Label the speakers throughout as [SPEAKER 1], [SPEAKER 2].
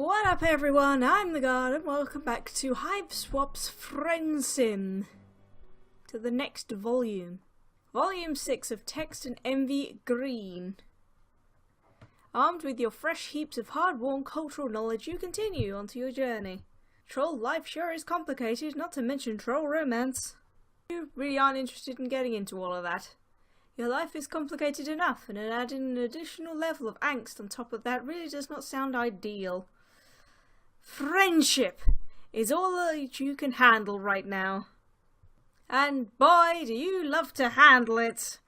[SPEAKER 1] What up everyone, I'm the God and welcome back to Hive Swap's Friend Sim. To the next volume. Volume 6 of Text and Envy Green. Armed with your fresh heaps of hard-won cultural knowledge, you continue onto your journey. Troll life sure is complicated, not to mention troll romance. You really aren't interested in getting into all of that. Your life is complicated enough, and adding an additional level of angst on top of that really does not sound ideal. Friendship is all that you can handle right now. And boy, do you love to handle it.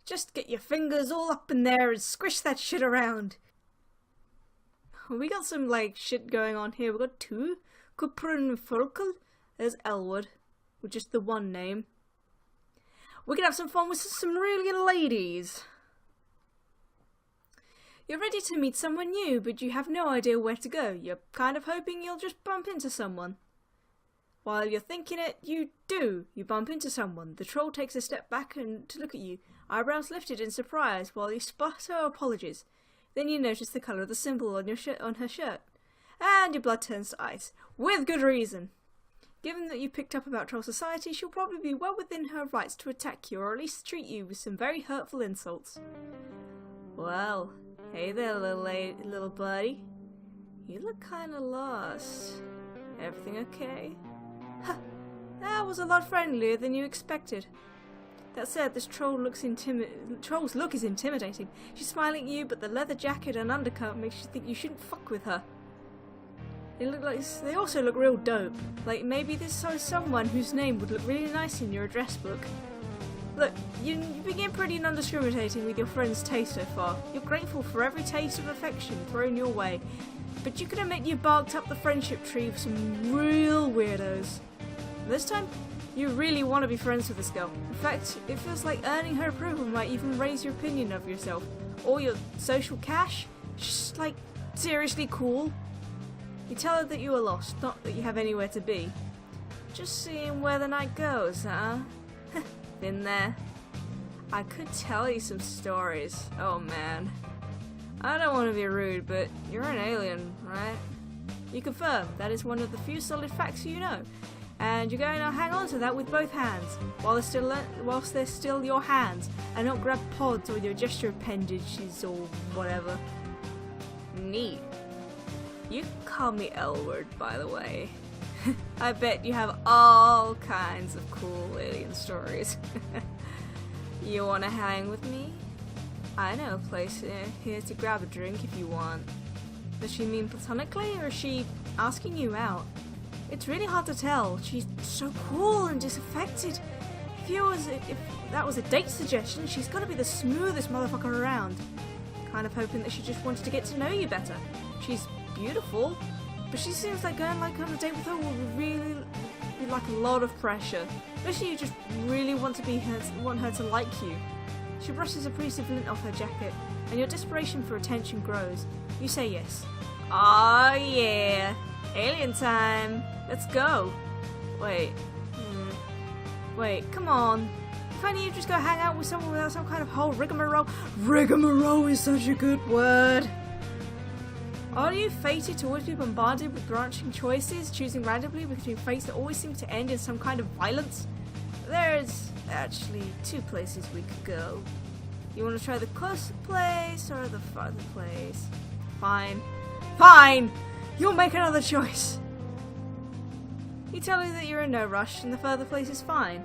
[SPEAKER 1] Just get your fingers all up in there and squish that shit around. We got some shit going on here. We got two. Kuprin and Furkel. There's Elwurd, with just the one name. We can have some fun with some Cerulean ladies. You're ready to meet someone new, but you have no idea where to go. You're kind of hoping you'll just bump into someone. While you're thinking it, you do. You bump into someone. The troll takes a step back and to look at you, eyebrows lifted in surprise while you sputter apologies. Then you notice the colour of the symbol on her shirt. And your blood turns to ice. With good reason. Given that you picked up about troll society, she'll probably be well within her rights to attack you or at least treat you with some very hurtful insults. Well, hey there little buddy. You look kinda lost. Everything okay? Huh, that was a lot friendlier than you expected. That said, this troll's look is intimidating. She's smiling at you, but the leather jacket and undercut makes you think you shouldn't fuck with her. They also look real dope. Like maybe this is someone whose name would look really nice in your address book. Look, you begin pretty non-discriminating with your friend's taste so far. You're grateful for every taste of affection thrown your way, but you can admit you barked up the friendship tree with some real weirdos. This time, you really want to be friends with this girl. In fact, it feels like earning her approval might even raise your opinion of yourself. Or your social cash. She's seriously cool. You tell her that you are lost, not that you have anywhere to be. Just seeing where the night goes, huh? Been there. I could tell you some stories. Oh man. I don't want to be rude, but you're an alien, right? You confirm that is one of the few solid facts you know. And you're going to hang on to that with both hands, whilst they're still your hands, and not grab pods or your gesture appendages or whatever. Neat. You call me Elwurd, by the way. I bet you have all kinds of cool alien stories. You wanna hang with me? I know a place here to grab a drink if you want. Does she mean platonically, or is she asking you out? It's really hard to tell. She's so cool and disaffected. If that was a date suggestion, she's gotta be the smoothest motherfucker around. Kind of hoping that she just wanted to get to know you better. She's beautiful, but she seems like going on a date with her will really be like a lot of pressure. Especially you just really want her to like you. She brushes a abrasive lint off her jacket, and your desperation for attention grows. You say yes. Oh yeah, alien time. Let's go. Wait, come on. Can't you just go hang out with someone without some kind of whole rigmarole? Rigmarole is such a good word. Are you fated to always be bombarded with branching choices, choosing randomly between fates that always seem to end in some kind of violence? There's actually two places we could go. You want to try the closer place or the farther place? Fine. Fine! You'll make another choice. You tell her that you're in no rush and the further place is fine.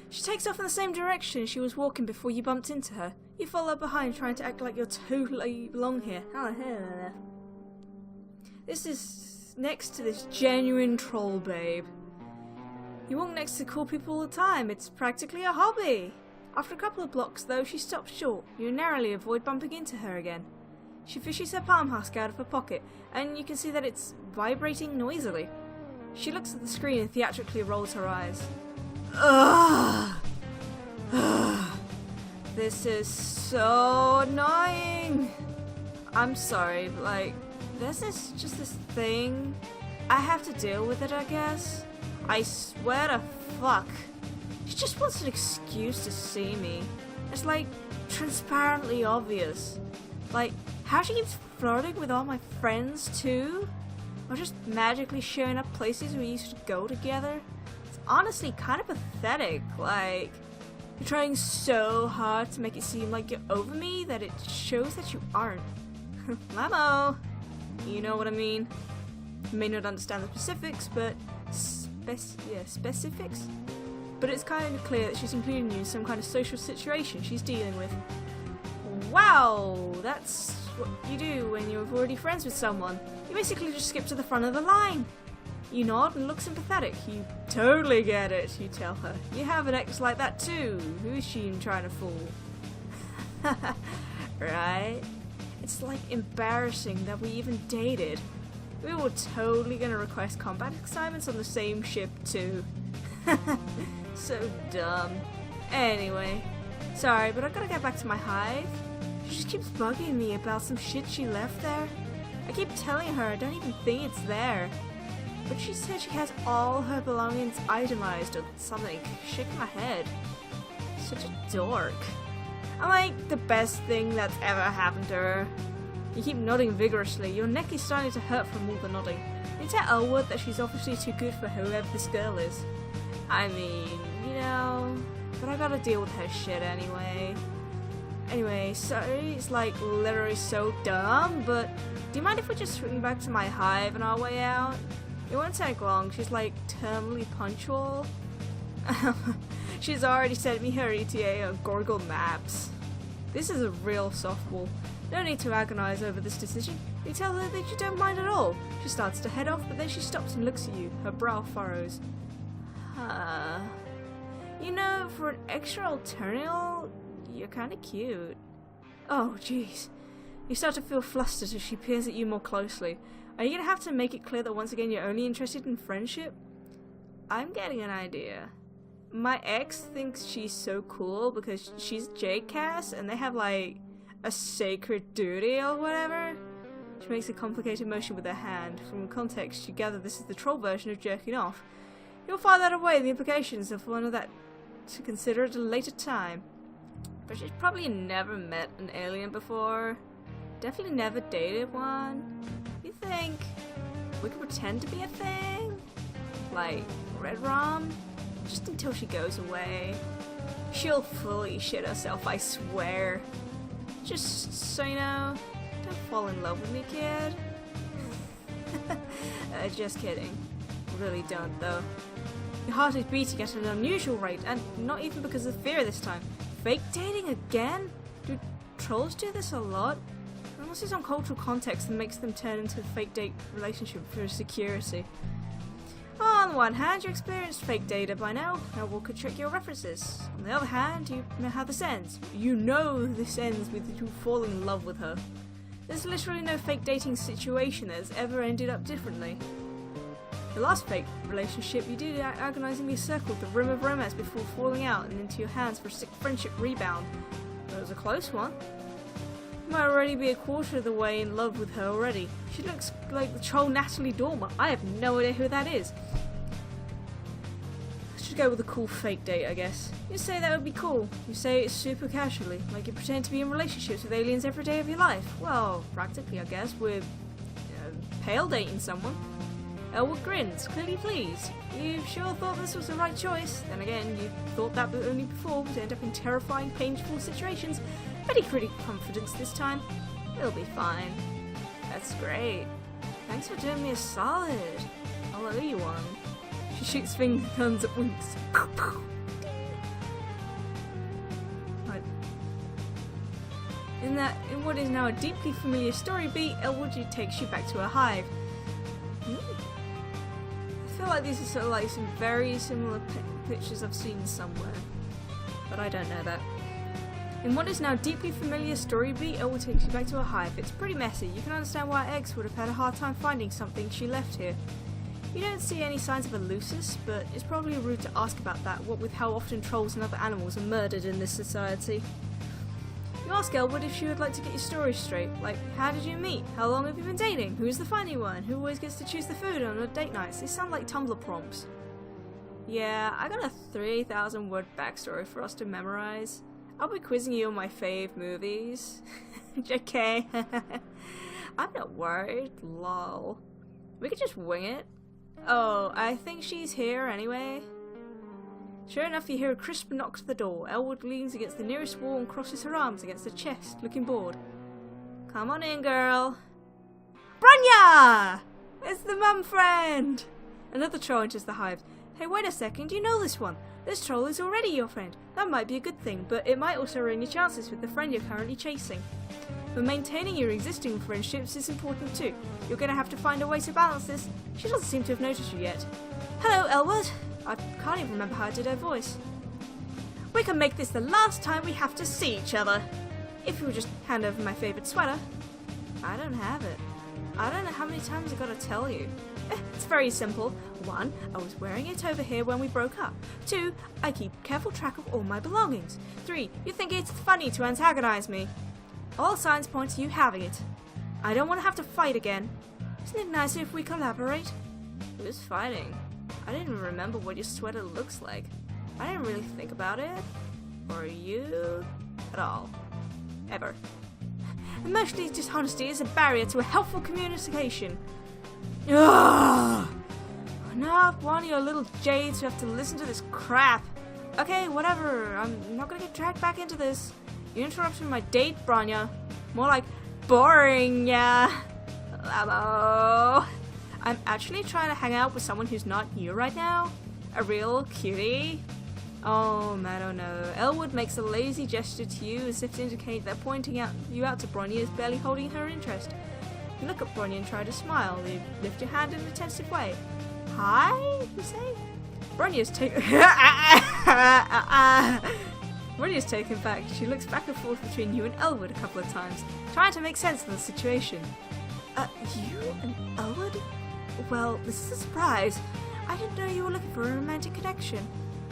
[SPEAKER 1] She takes off in the same direction she was walking before you bumped into her. You follow behind, trying to act like you totally belong here. This is next to this genuine troll babe. You walk next to cool people all the time. It's practically a hobby. After a couple of blocks, though, she stops short. You narrowly avoid bumping into her again. She fishes her palm husk out of her pocket, and you can see that it's vibrating noisily. She looks at the screen and theatrically rolls her eyes. Ugh. This is so annoying. I'm sorry, but there's just this thing. I have to deal with it, I guess. I swear to fuck. She just wants an excuse to see me. It's like transparently obvious. Like, how she keeps flirting with all my friends too? Or just magically showing up places we used to go together? It's honestly kind of pathetic. Like, you're trying so hard to make it seem like you're over me that it shows that you aren't. Mamo! You know what I mean? You may not understand the specifics, but specifics? But it's kind of clear that she's including you in some kind of social situation she's dealing with. Wow! That's what you do when you're already friends with someone. You basically just skip to the front of the line. You nod and look sympathetic. You totally get it, you tell her. You have an ex like that too. Who is she trying to fool? Right? It's like embarrassing that we even dated. We were totally gonna request combat assignments on the same ship too. So dumb. Anyway, sorry, but I gotta get back to my hive. She just keeps bugging me about some shit she left there. I keep telling her I don't even think it's there. But she said she has all her belongings itemized or something. Shaking my head. Such a dork. I'm like the best thing that's ever happened to her. You keep nodding vigorously. Your neck is starting to hurt from all the nodding. You tell Elwurd that she's obviously too good for whoever this girl is. I mean, you know, but I gotta deal with her shit anyway. Anyway, sorry, it's like literally so dumb, but do you mind if we just swing back to my hive on our way out? It won't take long. She's like terminally punctual. She's already sent me her ETA on Google Maps. This is a real softball. No need to agonize over this decision. You tell her that you don't mind at all. She starts to head off, but then she stops and looks at you. Her brow furrows. You know, for an extra alternative, you're kinda cute. Oh, jeez. You start to feel flustered as she peers at you more closely. Are you gonna have to make it clear that once again you're only interested in friendship? I'm getting an idea. My ex thinks she's so cool because she's J-Cast and they have like a sacred duty or whatever. She makes a complicated motion with her hand. From context, you gather this is the troll version of jerking off. You'll file that away, the implications of one of that to consider at a later time. But she's probably never met an alien before. Definitely never dated one. You think we could pretend to be a thing? Like Red Rum? Just until she goes away. She'll fully shit herself, I swear. Just so you know, don't fall in love with me, kid. Just kidding. Really don't, though. Your heart is beating at an unusual rate, and not even because of fear this time. Fake dating again? Do trolls do this a lot? There must be some cultural context that makes them turn into a fake date relationship for security. On the one hand, you experienced fake data by now. Elwurd could check your references. On the other hand, you know how this ends. You know this ends with you falling in love with her. There's literally no fake dating situation that has ever ended up differently. The last fake relationship, you did agonizingly circled the rim of romance before falling out and into your hands for a sick friendship rebound. But it was a close one. You might already be a quarter of the way in love with her already. She looks like the troll Natalie Dormer. I have no idea who that is. Let's just go with a cool fake date, I guess. You say that would be cool. You say it super casually, like you pretend to be in relationships with aliens every day of your life. Well, practically, I guess, with pale dating someone. Elwurd grins, clearly pleased. You sure thought this was the right choice. Then again, you thought that but only before to end up in terrifying, painful situations. Pretty confidence this time. It'll be fine. That's great. Thanks for doing me a solid. I'll owe you one. She shoots finger guns at winks. Right. In what is now a deeply familiar story beat, Elwurd takes you back to a hive. I feel like these are sort of like some very similar pictures I've seen somewhere, but I don't know that. In what is now deeply familiar story beat, Elwurd takes you back to a hive. It's pretty messy. You can understand why X would have had a hard time finding something she left here. You don't see any signs of a lusus, but it's probably rude to ask about that, what with how often trolls and other animals are murdered in this society. You ask Elwurd if she would like to get your story straight, like how did you meet, how long have you been dating, who's the funny one, who always gets to choose the food on her date nights. They sound like Tumblr prompts. Yeah, I got a 3,000 word backstory for us to memorize. I'll be quizzing you on my fave movies. JK. I'm not worried, lol. We could just wing it. Oh, I think she's here anyway. Sure enough, you hear a crisp knock to the door. Elwurd leans against the nearest wall and crosses her arms against the chest, looking bored. Come on in, girl. Branya! It's the mum friend! Another troll enters the hive. Hey, wait a second, you know this one. This troll is already your friend. That might be a good thing, but it might also ruin your chances with the friend you're currently chasing. But maintaining your existing friendships is important too. You're gonna have to find a way to balance this. She doesn't seem to have noticed you yet. Hello, Elwurd. I can't even remember how I did her voice. We can make this the last time we have to see each other. If you would just hand over my favourite sweater. I don't have it. I don't know how many times I gotta tell you. It's very simple. 1, I was wearing it over here when we broke up. 2, I keep careful track of all my belongings. 3, you think it's funny to antagonize me. All signs point to you having it. I don't want to have to fight again. Isn't it nicer if we collaborate? Who's fighting? I didn't remember what your sweater looks like. I didn't really think about it. Or you at all. Ever. Emotional dishonesty is a barrier to a helpful communication. Ugh! Not one of your little jades who have to listen to this crap. Okay, whatever. I'm not gonna get dragged back into this. You interrupted my date, Branya. More like boring, yeah. Lamo. I'm actually trying to hang out with someone who's not you right now. A real cutie. Oh, I don't know. Elwurd makes a lazy gesture to you as if to indicate that pointing you out to Branya is barely holding her interest. You look at Branya and try to smile. You lift your hand in a tentative way. Hi, you say? Bronya's taken back. She looks back and forth between you and Elwurd a couple of times, trying to make sense of the situation. You and Elwurd? Well, this is a surprise. I didn't know you were looking for a romantic connection.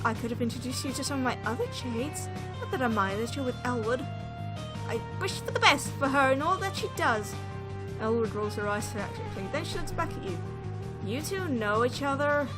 [SPEAKER 1] I could have introduced you to some of my other jades. Not that I mind that you're with Elwurd. I wish for the best for her and all that she does. Elwurd rolls her eyes sarcastically, then she looks back at you. You two know each other?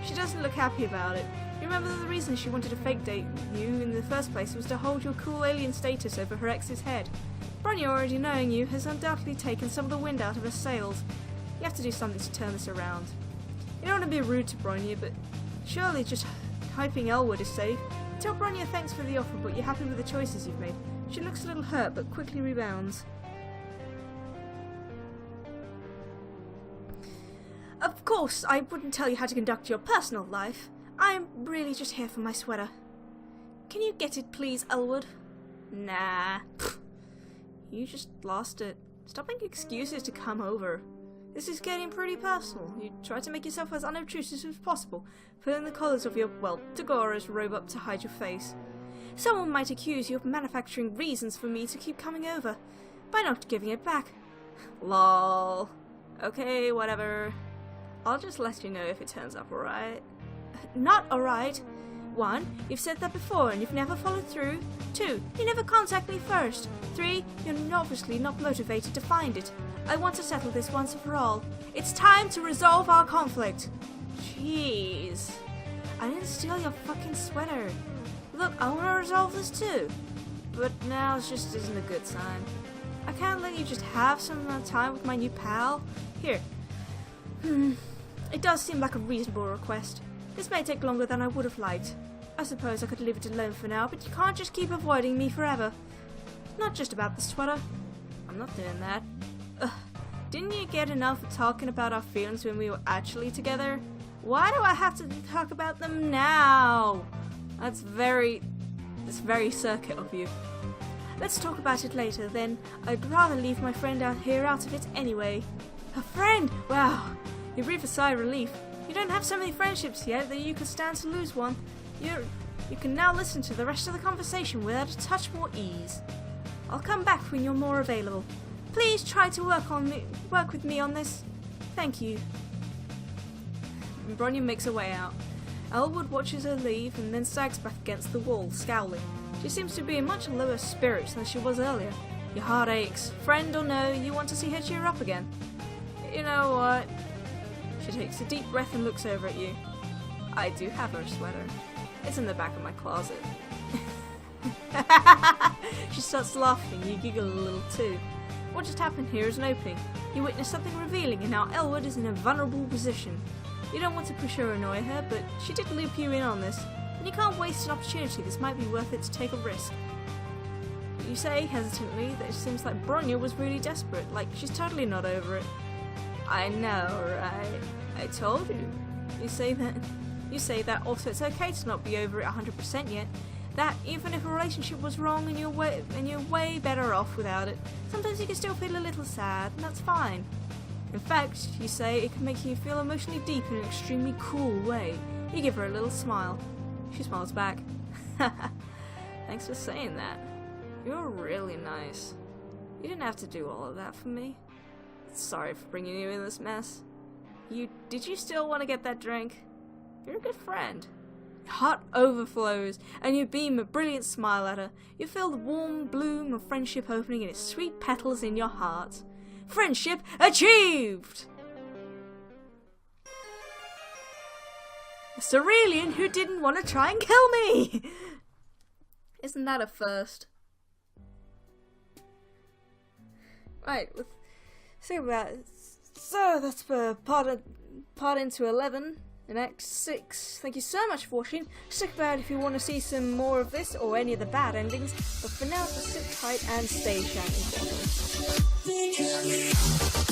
[SPEAKER 1] She doesn't look happy about it. You remember the reason she wanted to fake date you in the first place was to hold your cool alien status over her ex's head. Branya, already knowing you, has undoubtedly taken some of the wind out of her sails. You have to do something to turn this around. You don't want to be rude to Branya, but surely just hyping Elwurd is safe. Tell Branya thanks for the offer, but you're happy with the choices you've made. She looks a little hurt, but quickly rebounds. Of course, I wouldn't tell you how to conduct your personal life. I'm really just here for my sweater. Can you get it, please, Elwurd? Nah. Pfft. You just lost it. Stop making excuses to come over. This is getting pretty personal. You try to make yourself as unobtrusive as possible, pulling the collars of your, well, Tagora's robe up to hide your face. Someone might accuse you of manufacturing reasons for me to keep coming over, by not giving it back. Lol. Okay, whatever. I'll just let you know if it turns up, alright? Not alright. 1, you've said that before and you've never followed through. 2, you never contact me first. 3, you're obviously not motivated to find it. I want to settle this once and for all. It's time to resolve our conflict. Jeez. I didn't steal your fucking sweater. Look, I want to resolve this too. But now it just isn't a good sign. I can't let you just have some time with my new pal. Here. It does seem like a reasonable request. This may take longer than I would have liked. I suppose I could leave it alone for now, but you can't just keep avoiding me forever. Not just about the sweater. I'm not doing that. Ugh. Didn't you get enough of talking about our feelings when we were actually together? Why do I have to talk about them now? That's very circuit of you. Let's talk about it later, then. I'd rather leave my friend out of it anyway. A friend? Wow. You breathe a sigh of relief. You don't have so many friendships yet that you could stand to lose one. You can now listen to the rest of the conversation without a touch more ease. I'll come back when you're more available. Please try to work with me on this. Thank you. Branya makes her way out. Elwurd watches her leave and then sags back against the wall, scowling. She seems to be in much lower spirits than she was earlier. Your heart aches. Friend or no, you want to see her cheer up again. You know what? She takes a deep breath and looks over at you. I do have her sweater. It's in the back of my closet. She starts laughing, you giggle a little too. What just happened here is an opening. You witness something revealing, and now Elwurd is in a vulnerable position. You don't want to push her or annoy her, but she did loop you in on this, and you can't waste an opportunity. This might be worth it to take a risk. You say, hesitantly, that it seems like Bronya was really desperate, like she's totally not over it. I know, right? I told you. You say that also it's okay to not be over it 100% yet. That even if a relationship was wrong and you're way better off without it, sometimes you can still feel a little sad, and that's fine. In fact, you say it can make you feel emotionally deep in an extremely cool way. You give her a little smile. She smiles back. Thanks for saying that. You're really nice. You didn't have to do all of that for me. Sorry for bringing you in this mess. Did you still want to get that drink? You're a good friend. Your heart overflows, and you beam a brilliant smile at her. You feel the warm bloom of friendship opening in its sweet petals in your heart. Friendship achieved! A Cerulean who didn't want to try and kill me! Isn't that a first? Right, let's think about it. So that's for part into 11 in Act 6. Thank you so much for watching. Stick around if you want to see some more of this or any of the bad endings. But for now, just sit tight and stay shining.